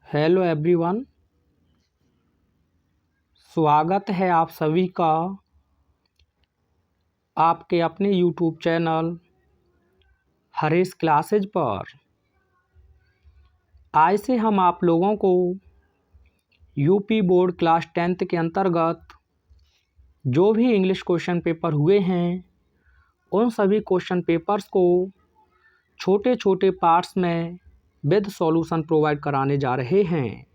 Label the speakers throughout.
Speaker 1: Hello everyone, स्वागत है आप सभी का आपके अपने यूट्यूब चैनल हरीश क्लासेज पर। आज से हम आप लोगों को यूपी बोर्ड क्लास 10th के अंतर्गत जो भी इंग्लिश क्वेश्चन पेपर हुए हैं उन सभी क्वेश्चन पेपर्स को छोटे छोटे पार्ट्स में विद सॉल्यूशन प्रोवाइड कराने जा रहे हैं।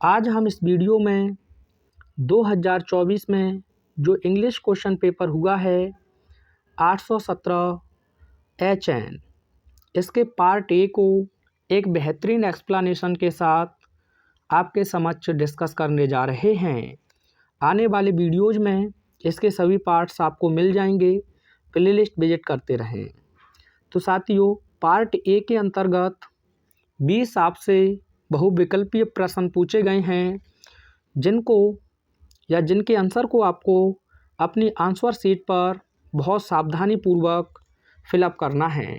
Speaker 1: आज हम इस वीडियो में 2024 में जो इंग्लिश क्वेश्चन पेपर हुआ है 817 HN, इसके पार्ट ए को एक बेहतरीन एक्सप्लेनेशन के साथ आपके समक्ष डिस्कस करने जा रहे हैं। आने वाले वीडियोज़ में इसके सभी पार्ट्स आपको मिल जाएंगे, प्लेलिस्ट विजिट करते रहें। तो साथियों, पार्ट ए के अंतर्गत 20 आपसे बहुविकल्पीय प्रश्न पूछे गए हैं जिनको या जिनके आंसर को आपको अपनी आंसर शीट पर बहुत सावधानी पूर्वक फिलअप करना है।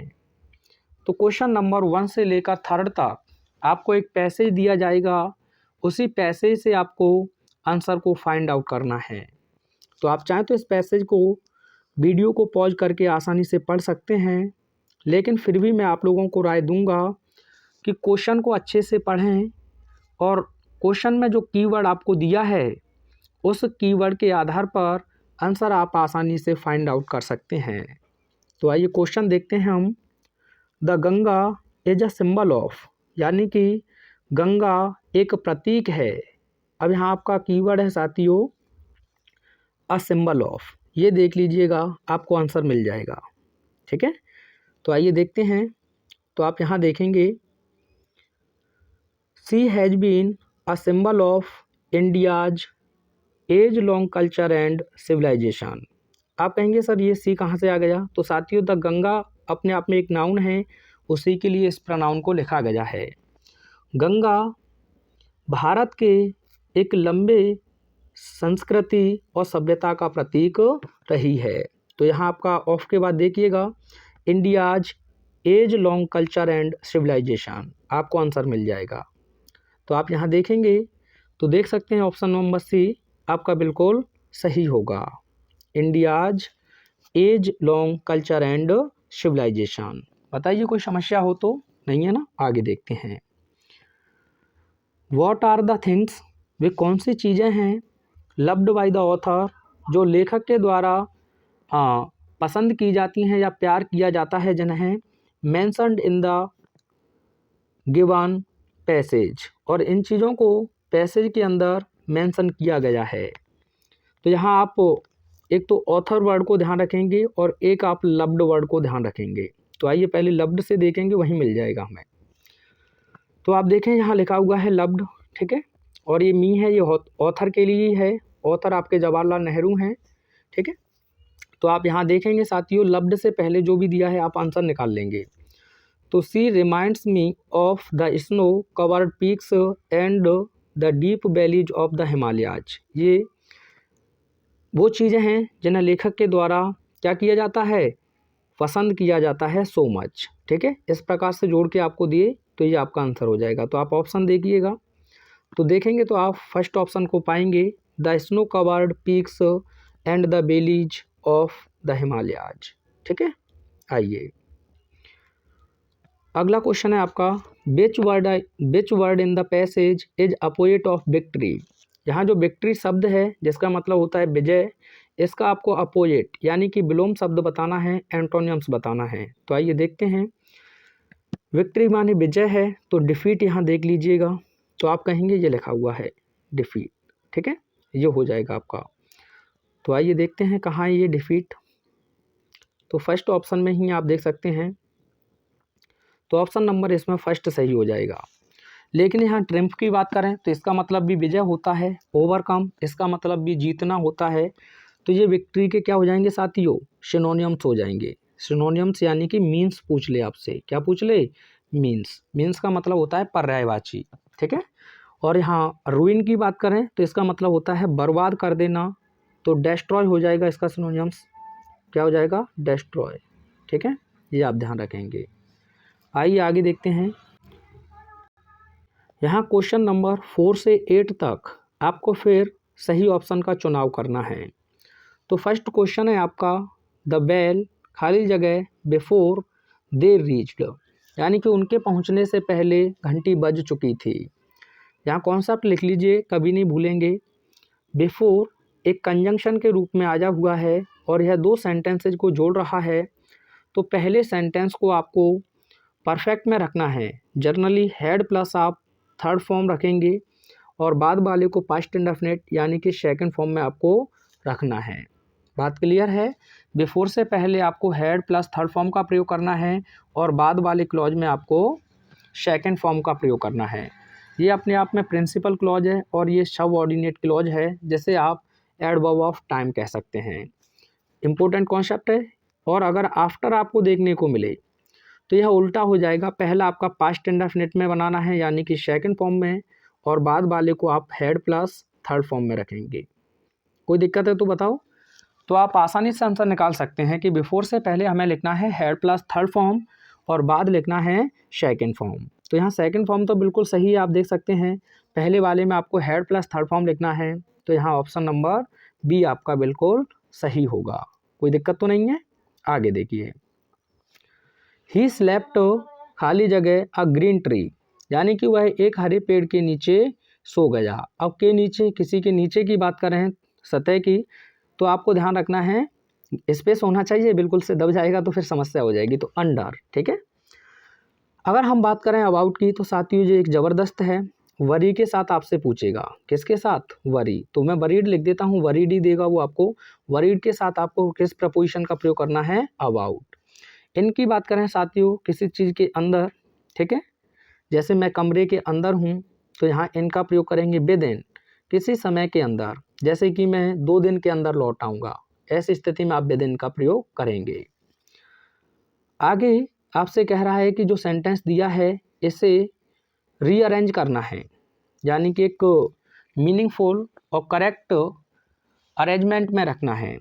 Speaker 1: तो क्वेश्चन नंबर 1 से लेकर 3rd तक आपको एक पैसेज दिया जाएगा, उसी पैसेज से आपको आंसर को फाइंड आउट करना है। तो आप चाहें तो इस पैसेज को वीडियो को पॉज करके आसानी से पढ़ सकते हैं, लेकिन फिर भी मैं आप लोगों को राय दूंगा कि क्वेश्चन को अच्छे से पढ़ें और क्वेश्चन में जो कीवर्ड आपको दिया है उस कीवर्ड के आधार पर आंसर आप आसानी से फाइंड आउट कर सकते हैं। तो आइए क्वेश्चन देखते हैं हम। The Ganga is a symbol of, यानी कि गंगा एक प्रतीक है। अब यहाँ आपका कीवर्ड है साथियों अ सिंबल ऑफ, ये देख लीजिएगा, आपको आंसर मिल जाएगा। ठीक है, तो आइए देखते हैं। तो आप यहाँ देखेंगे she has been a symbol of India's age long culture and civilisation. आप कहेंगे सर ये सी कहाँ से आ गया? तो साथियों द गंगा अपने आप में एक नाउन है, उसी के लिए इस प्रनाउन को लिखा गया है। गंगा भारत के एक लंबे संस्कृति और सभ्यता का प्रतीक रही है। तो यहाँ आपका ऑफ के बाद देखिएगा India's age long culture and civilization, आपको आंसर मिल जाएगा। तो आप यहाँ देखेंगे तो देख सकते हैं ऑप्शन नंबर सी आपका बिल्कुल सही होगा, India's age long culture and civilization. बताइए कोई समस्या हो तो? नहीं है ना? आगे देखते हैं। व्हाट आर द थिंग्स, वे कौन सी चीज़ें हैं लव्ड बाय द ऑथर, जो लेखक के द्वारा पसंद की जाती हैं या प्यार किया जाता है, जिन्हें mentioned in the given passage, और इन चीज़ों को पैसेज के अंदर मेंशन किया गया है। तो यहाँ आप एक तो ऑथर वर्ड को ध्यान रखेंगे और एक आप लव्ड वर्ड को ध्यान रखेंगे। तो आइए पहले लव्ड से देखेंगे, वहीं मिल जाएगा हमें। तो आप देखें यहाँ लिखा हुआ है लव्ड, ठीक है, और ये मी है, ये ऑथर के लिए है। ऑथर आपके जवाहरलाल नेहरू हैं, ठीक है। तो आप यहाँ देखेंगे साथियों लव्ड से पहले जो भी दिया है आप आंसर निकाल लेंगे। तो she reminds me of the snow covered peaks and the deep valleys of the Himalayas, ये वो चीज़ें हैं जिन्हें लेखक के द्वारा क्या किया जाता है, पसंद किया जाता है सो मच। ठीक है, इस प्रकार से जोड़ के आपको दिए तो ये आपका आंसर हो जाएगा। तो आप ऑप्शन देखिएगा, तो देखेंगे तो आप फर्स्ट ऑप्शन को पाएंगे the snow covered peaks and the valleys of the Himalayas. ठीक है, आइए अगला क्वेश्चन है आपका which word in the passage is opposite of victory. यहाँ जो विक्ट्री शब्द है जिसका मतलब होता है विजय, इसका आपको अपोजिट यानी कि विलोम शब्द बताना है, एंटोनियम्स बताना है। तो आइए देखते हैं। विक्ट्री माने विजय है, तो डिफीट यहाँ देख लीजिएगा, तो आप कहेंगे ये लिखा हुआ है डिफीट। ठीक है, ये हो जाएगा आपका। तो आइए देखते हैं कहाँ है ये डिफीट। तो फर्स्ट ऑप्शन में ही आप देख सकते हैं, तो ऑप्शन नंबर इसमें फर्स्ट सही हो जाएगा। लेकिन यहाँ ट्रिम्फ की बात करें तो इसका मतलब भी विजय होता है, ओवरकम इसका मतलब भी जीतना होता है। तो ये विक्ट्री के क्या हो जाएंगे साथियों, सिनोनियम्स हो जाएंगे। सिनोनियम्स यानी कि मीन्स पूछ ले आपसे, क्या पूछ ले, मीन्स का मतलब होता है पर्यायवाची। ठीक है, और यहाँ रूइन की बात करें तो इसका मतलब होता है बर्बाद कर देना, तो डेस्ट्रॉय हो जाएगा इसका सिनोनियम्स, क्या हो जाएगा, डेस्ट्रॉय। ठीक है, ये आप ध्यान रखेंगे। आइए आगे देखते हैं। यहाँ क्वेश्चन नंबर 4 से 8 तक आपको फिर सही ऑप्शन का चुनाव करना है। तो फर्स्ट क्वेश्चन है आपका द बेल खाली जगह बिफोर दे रीच्ड, यानी कि उनके पहुँचने से पहले घंटी बज चुकी थी। यहाँ कॉन्सेप्ट लिख लीजिए, कभी नहीं भूलेंगे। बिफोर एक कंजंक्शन के रूप में आया हुआ है और यह दो सेंटेंसेज को जोड़ रहा है। तो पहले सेंटेंस को आपको परफेक्ट में रखना है। जनरली हैड प्लस आप थर्ड फॉर्म रखेंगे और बाद वाले को पास्ट इंडेफिनिट यानी कि सेकंड फॉर्म में आपको रखना है। बात क्लियर है? बिफोर से पहले आपको हैड प्लस थर्ड फॉर्म का प्रयोग करना है और बाद वाले क्लॉज में आपको सेकंड फॉर्म का प्रयोग करना है। ये अपने आप में प्रिंसिपल क्लॉज है और ये सबऑर्डिनेट क्लॉज है, जैसे आप एडवर्ब ऑफ टाइम कह सकते हैं। इम्पोर्टेंट कॉन्सेप्ट है। और अगर आफ्टर आपको देखने को मिले तो यह उल्टा हो जाएगा। पहला आपका पास्ट इंडेफिनिट में बनाना है यानी कि सेकंड फॉर्म में, और बाद वाले को आप हैड प्लस थर्ड फॉर्म में रखेंगे। कोई दिक्कत है तो बताओ। तो आप आसानी से आंसर निकाल सकते हैं कि बिफोर से पहले हमें लिखना है हैड प्लस थर्ड फॉर्म और बाद लिखना है सेकंड फॉर्म। तो यहाँ सेकंड फॉर्म तो बिल्कुल सही है, आप देख सकते हैं। पहले वाले में आपको हैड प्लस थर्ड फॉर्म लिखना है, तो यहाँ ऑप्शन नंबर बी आपका बिल्कुल सही होगा। कोई दिक्कत तो नहीं है। आगे देखिए, ही स्लेप्ट खाली जगह अ ग्रीन ट्री, यानी कि वह एक हरे पेड़ के नीचे सो गया। अब के नीचे, किसी के नीचे की बात कर रहे हैं, सतह की, तो आपको ध्यान रखना है स्पेस होना चाहिए, बिल्कुल से दब जाएगा तो फिर समस्या हो जाएगी। तो अंडर, ठीक है। अगर हम बात करें अबाउट की, तो साथियों ये एक ज़बरदस्त है। वरी के साथ आपसे पूछेगा, किसके साथ? वरी। तो मैं वरीड लिख देता हूँ, वरीड ही देगा वो आपको। वरीड के साथ आपको किस प्रपोजिशन का प्रयोग करना है? अबाउट। इनकी बात करें साथियों, किसी चीज़ के अंदर, ठीक है, जैसे मैं कमरे के अंदर हूँ, तो यहाँ इनका प्रयोग करेंगे विद इन, किसी समय के अंदर, जैसे कि मैं 2 दिन के अंदर लौट आऊँगा, ऐसी स्थिति में आप विद इन का प्रयोग करेंगे। आगे आपसे कह रहा है कि जो सेंटेंस दिया है इसे रीअरेंज करना है, यानी कि एक मीनिंगफुल और करेक्ट अरेंजमेंट में रखना है।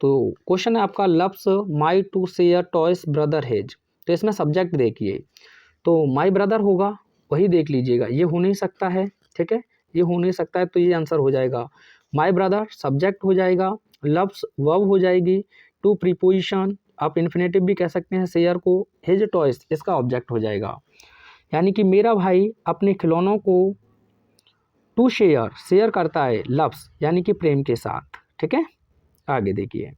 Speaker 1: तो क्वेश्चन है आपका, loves my to share toys brother his. तो इसमें सब्जेक्ट देखिए, तो माई ब्रदर होगा, वही देख लीजिएगा। ये हो नहीं सकता है, ठीक है, ये हो नहीं सकता है, तो ये आंसर हो जाएगा माई ब्रदर, सब्जेक्ट हो जाएगा, लव्स वर्ब हो जाएगी, टू प्रीपोजिशन, आप इन्फिनेटिव भी कह सकते हैं शेयर को, हिज टॉयस इसका ऑब्जेक्ट हो जाएगा, यानी कि मेरा भाई अपने खिलौनों को टू शेयर करता है, लव्स यानी कि प्रेम के साथ, ठीक है। आगे देखिए,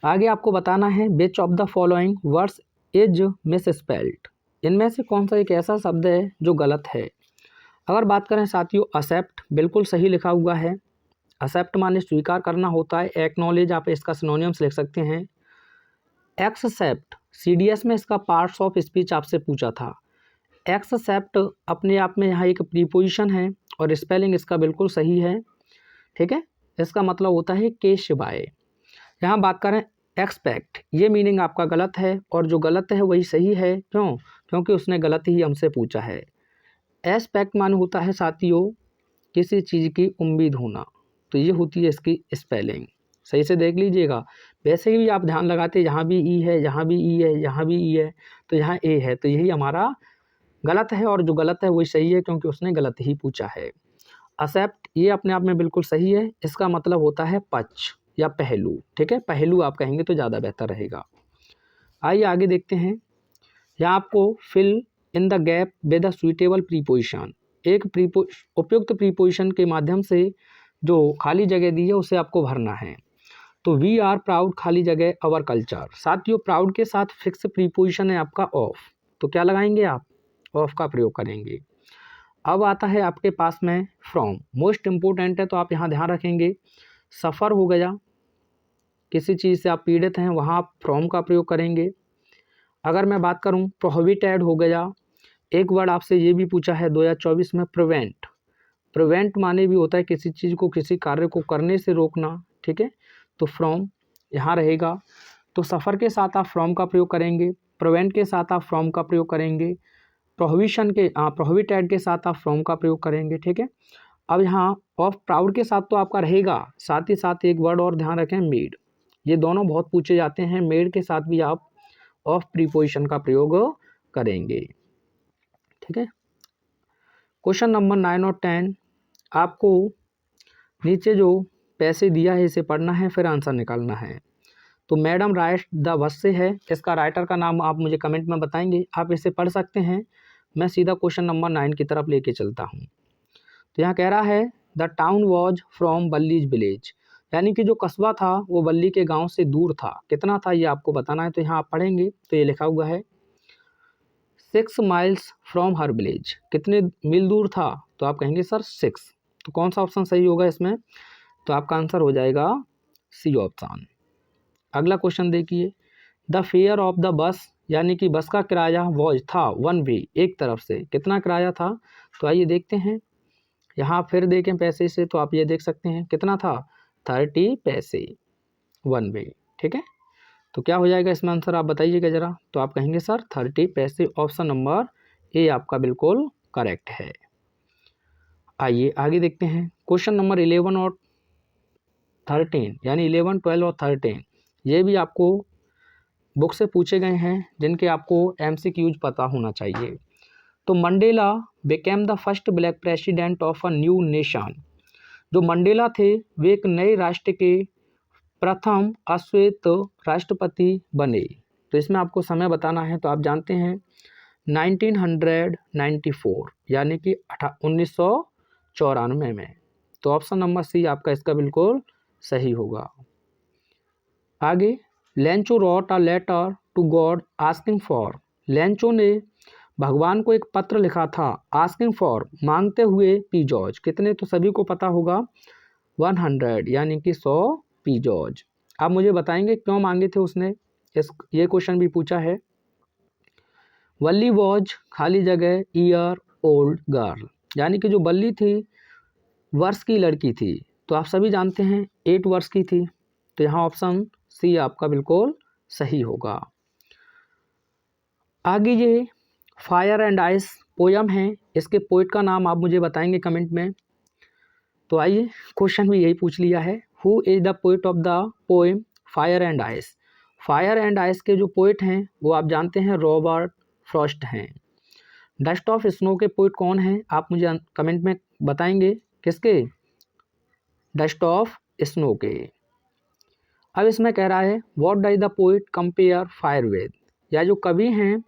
Speaker 1: आगे आपको बताना है which of the following words is misspelled, इनमें से कौन सा एक ऐसा शब्द है जो गलत है। अगर बात करें साथियों, एक्सेप्ट बिल्कुल सही लिखा हुआ है। एक्सेप्ट माने स्वीकार करना होता है। एक्नॉलेज आप इसका सिनोनिम्स लिख सकते हैं। एक्सेप्ट CDS में इसका पार्ट्स ऑफ स्पीच आपसे पूछा था। एक्सेप्ट अपने आप में यहाँ एक प्रीपोजिशन है और स्पेलिंग इसका बिल्कुल सही है, ठीक है। इसका मतलब होता है के शिवाय। यहाँ बात करें एक्सपेक्ट, ये मीनिंग आपका गलत है और जो गलत है वही सही है। क्यों? क्योंकि उसने गलत ही हमसे पूछा है। एस्पेक्ट माने होता है साथियों किसी चीज़ की उम्मीद होना, तो ये होती है इसकी स्पेलिंग। सही से देख लीजिएगा। वैसे ही आप ध्यान लगाते, यहाँ भी ई है, यहाँ भी ई है, यहाँ भी ई है, तो यहाँ ए है, तो यही हमारा गलत है और जो गलत है वही सही है क्योंकि उसने गलत ही पूछा है। एक्सेप्ट ये अपने आप में बिल्कुल सही है, इसका मतलब होता है पक्ष या पहलू, ठीक है, पहलू आप कहेंगे तो ज़्यादा बेहतर रहेगा। आइए आगे देखते हैं। यहाँ आपको fill in the gap with a suitable preposition, एक उपयुक्त प्रीपोजिशन के माध्यम से जो खाली जगह दी है उसे आपको भरना है। तो वी आर प्राउड खाली जगह अवर कल्चर। साथियों प्राउड के साथ फिक्स प्रीपोजिशन है आपका ऑफ, तो क्या लगाएंगे आप? ऑफ का प्रयोग करेंगे। अब आता है आपके पास में फ्रॉम, मोस्ट इम्पोर्टेंट है, तो आप यहाँ ध्यान रखेंगे। सफ़र हो गया, किसी चीज़ से आप पीड़ित हैं, वहाँ आप फ्रॉम का प्रयोग करेंगे। अगर मैं बात करूँ प्रोहिबिटेड हो गया, एक वर्ड आपसे ये भी पूछा है 2024 में, प्रिवेंट। प्रिवेंट माने भी होता है किसी चीज़ को, किसी कार्य को करने से रोकना, ठीक है, तो फ्रॉम यहाँ रहेगा। तो सफ़र के साथ आप फ्रॉम का प्रयोग करेंगे, प्रिवेंट के साथ आप फ्रॉम का प्रयोग करेंगे, प्रोहिबिटेड के साथ आप फ्रॉम का प्रयोग करेंगे, ठीक है। अब यहाँ ऑफ प्राउड के साथ तो आपका रहेगा, साथ ही साथ एक वर्ड और ध्यान रखें, मेड। ये दोनों बहुत पूछे जाते हैं, मेड के साथ भी आप ऑफ प्रीपोजिशन का प्रयोग करेंगे, ठीक है। क्वेश्चन नंबर 9 और 10 आपको नीचे जो पैसे दिया है इसे पढ़ना है, फिर आंसर निकालना है। तो मैडम राइट द बस से है, इसका राइटर का नाम आप मुझे कमेंट में बताएंगे, आप इसे पढ़ सकते हैं। मैं सीधा क्वेश्चन नंबर 9 की तरफ लेके चलता हूँ। तो यहाँ कह रहा है the town was from Bholi's village, यानी कि जो कस्बा था वो बल्ली के गांव से दूर था। कितना था ये आपको बताना है। तो यहाँ आप पढ़ेंगे तो ये लिखा हुआ है 6 माइल्स फ्रॉम हर विलेज, कितने मील दूर था। तो आप कहेंगे सर 6। तो कौन सा ऑप्शन सही होगा इसमें। तो आपका आंसर हो जाएगा सी ऑप्शन। अगला क्वेश्चन देखिए, the fair of the bus, यानी कि बस का किराया वॉज था 1 वे, एक तरफ से, कितना किराया था। तो आइए देखते हैं। यहाँ फिर देखें पैसे से तो आप ये देख सकते हैं कितना था 30 पैसे 1 वे। ठीक है, तो क्या हो जाएगा इसमें आंसर, आप बताइएगा ज़रा। तो आप कहेंगे सर 30 पैसे, ऑप्शन नंबर ए आपका बिल्कुल करेक्ट है। आइए आगे देखते हैं। क्वेश्चन नंबर 11 और 13, यानी 11, 12 और 13 ये भी आपको बुक से पूछे गए हैं, जिनके आपको MCQs पता होना चाहिए। तो Mandela became the first black president of a new nation, जो मंडेला थे वे एक नए राष्ट्र के प्रथम अश्वेत राष्ट्रपति बने। तो इसमें आपको समय बताना है। तो आप जानते हैं 1994, यानी कि 1994 में। तो ऑप्शन नंबर सी आपका इसका बिल्कुल सही होगा। आगे, Lencho wrote a letter to God asking for, Lencho ने भगवान को एक पत्र लिखा था आस्किंग फॉर, मांगते हुए पीजॉज, कितने तो सभी को पता होगा 100, यानी कि 100 पीजॉज। आप मुझे बताएंगे क्यों मांगे थे उसने, ये क्वेश्चन भी पूछा है। वल्ली वॉज खाली जगह ईयर ओल्ड गर्ल, यानी कि जो बल्ली थी वर्ष की लड़की थी। तो आप सभी जानते हैं 8 वर्ष की थी। तो यहाँ ऑप्शन सी आपका बिल्कुल सही होगा। आगे ये फायर एंड आइस पोयम है, इसके पोइट का नाम आप मुझे बताएंगे कमेंट में। तो आइए क्वेश्चन भी यही पूछ लिया है, who is the poet of the poem fire and ice. Fire and ice के जो पोइट हैं वो आप जानते हैं रॉबर्ट फ्रॉस्ट हैं। डस्ट ऑफ स्नो के पोइट कौन हैं, आप मुझे कमेंट में बताएंगे, किसके, डस्ट ऑफ स्नो के। अब इसमें कह रहा है what does the poet compare fire with, या जो कवि हैं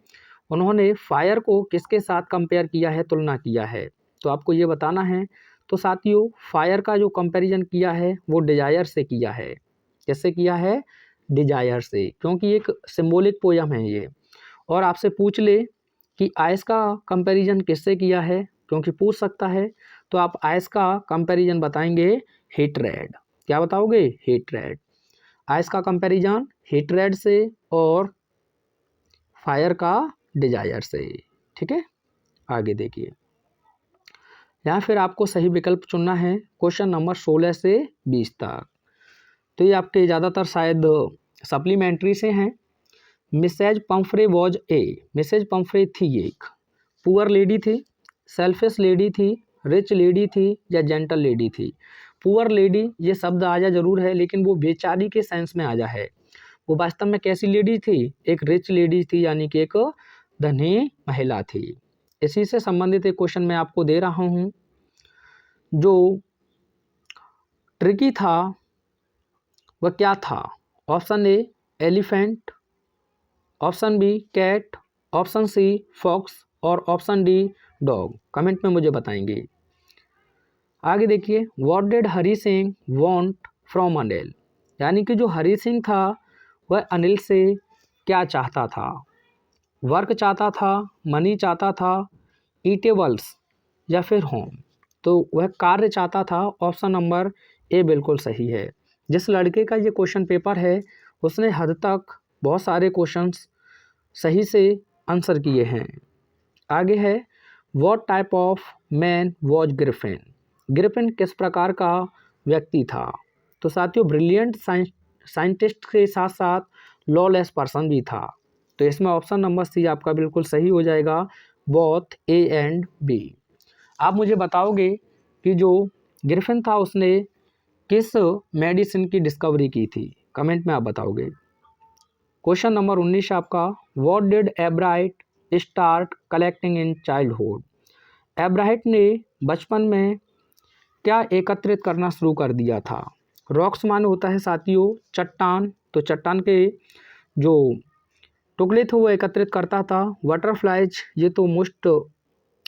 Speaker 1: उन्होंने फायर को किसके साथ कंपेयर किया है, तुलना किया है। तो आपको ये बताना है। तो साथियों फायर का जो कंपैरिजन किया है वो डिजायर से किया है। किससे किया है, डिजायर से, क्योंकि एक सिंबॉलिक पोयम है ये। और आपसे पूछ ले कि आइस का कंपैरिजन किससे किया है, क्योंकि पूछ सकता है, तो आप आइस का कंपैरिजन बताएंगे हेट्रेड। क्या बताओगे, हेट्रेड। आइस का कंपैरिजन हेट्रेड से और फायर का डिजायर से। ठीक है, आगे देखिए। यहाँ फिर आपको सही विकल्प चुनना है क्वेश्चन नंबर 16 से 20 तक। तो ये आपके ज़्यादातर शायद सप्लीमेंट्री से हैं। Mrs Pumphrey was a, Mrs Pumphrey थी एक पुअर लेडी थी, सेल्फिश लेडी थी, रिच लेडी थी या जेंटल लेडी थी। पुअर लेडी ये शब्द आया जरूर है, लेकिन वो बेचारी के सेंस में आया है। वो वास्तव में कैसी लेडी थी, एक रिच लेडी थी, यानी कि एक धनी महिला थी। इसी से संबंधित एक क्वेश्चन मैं आपको दे रहा हूँ जो ट्रिकी था, वह क्या था। Option A elephant, option B cat, option C fox और ऑप्शन डी डॉग। कमेंट में मुझे बताएंगे। आगे देखिए, what did Hari Singh want from Anil, यानी कि जो हरी सिंह था वह अनिल से क्या चाहता था। वर्क चाहता था, मनी चाहता था, ईटेबल्स या फिर होम। तो वह कार्य चाहता था। ऑप्शन नंबर ए बिल्कुल सही है। जिस लड़के का ये क्वेश्चन पेपर है उसने हद तक बहुत सारे क्वेश्चंस सही से आंसर किए हैं। आगे है what type of man was Griffin, Griffin किस प्रकार का व्यक्ति था। तो साथियों ब्रिलियंट साइंटिस्ट के साथ साथ लॉलेस पर्सन भी था। तो इसमें ऑप्शन नंबर सी आपका बिल्कुल सही हो जाएगा, बोथ ए एंड बी। आप मुझे बताओगे कि जो ग्रिफिन था उसने किस मेडिसिन की डिस्कवरी की थी, कमेंट में आप बताओगे। क्वेश्चन नंबर 19 आपका, what did Ebright start collecting in childhood, Ebright ने बचपन में क्या एकत्रित करना शुरू कर दिया था? रॉक्स माने होता है साथियों चट्टान, तो चट्टान के जो टुकड़े थे वो एकत्रित करता था। बटरफ्लाइज, ये तो मोस्ट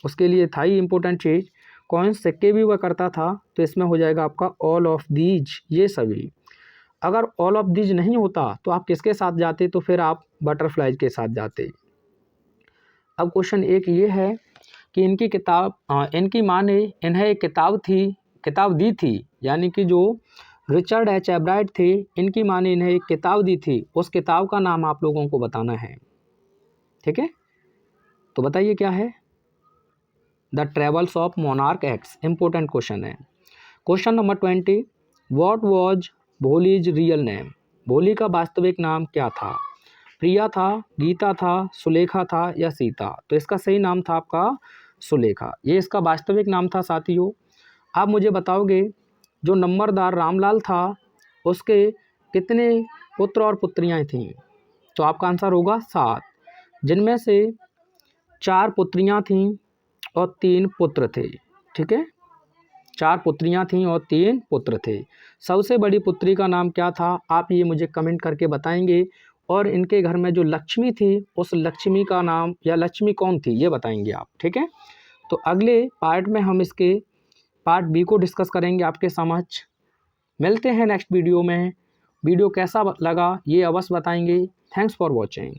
Speaker 1: उसके लिए था ही इम्पोर्टेंट चीज़। कॉइन्स, सिक्के भी वह करता था, तो इसमें हो जाएगा आपका ऑल ऑफ दीज, ये सभी। अगर ऑल ऑफ दीज नहीं होता तो आप किसके साथ जाते? तो फिर आप बटरफ्लाइज के साथ जाते। अब क्वेश्चन एक ये है कि इनकी माँ ने इन्हें एक किताब दी थी, यानी कि जो रिचर्ड एच एब्राहट थे, इनकी माँ ने इन्हें एक किताब दी थी, उस किताब का नाम आप लोगों को बताना है। ठीक है, तो बताइए क्या है? The Travels of Monarch X, important question है। Question number 20, what was Bholi's real name? Bholi का वास्तविक नाम क्या था? प्रिया था, गीता था, सुलेखा था या सीता? तो इसका सही नाम था आपका सुलेखा, ये इसका वास्तविक नाम था साथियों। आप मुझे बताओगे जो नंबरदार रामलाल था उसके कितने पुत्र और पुत्रियां थीं? तो आपका आंसर होगा 7, जिनमें से 4 पुत्रियां थीं और 3 पुत्र थे। ठीक है, 4 पुत्रियां थीं और 3 पुत्र थे। सबसे बड़ी पुत्री का नाम क्या था? आप ये मुझे कमेंट करके बताएंगे। और इनके घर में जो लक्ष्मी थी, उस लक्ष्मी का नाम या लक्ष्मी कौन थी, ये बताएंगे आप। ठीक है, तो अगले पार्ट में हम इसके पार्ट बी को डिस्कस करेंगे आपके समक्ष। मिलते हैं नेक्स्ट वीडियो में। वीडियो कैसा लगा ये अवश्य बताएंगे। Thanks for watching.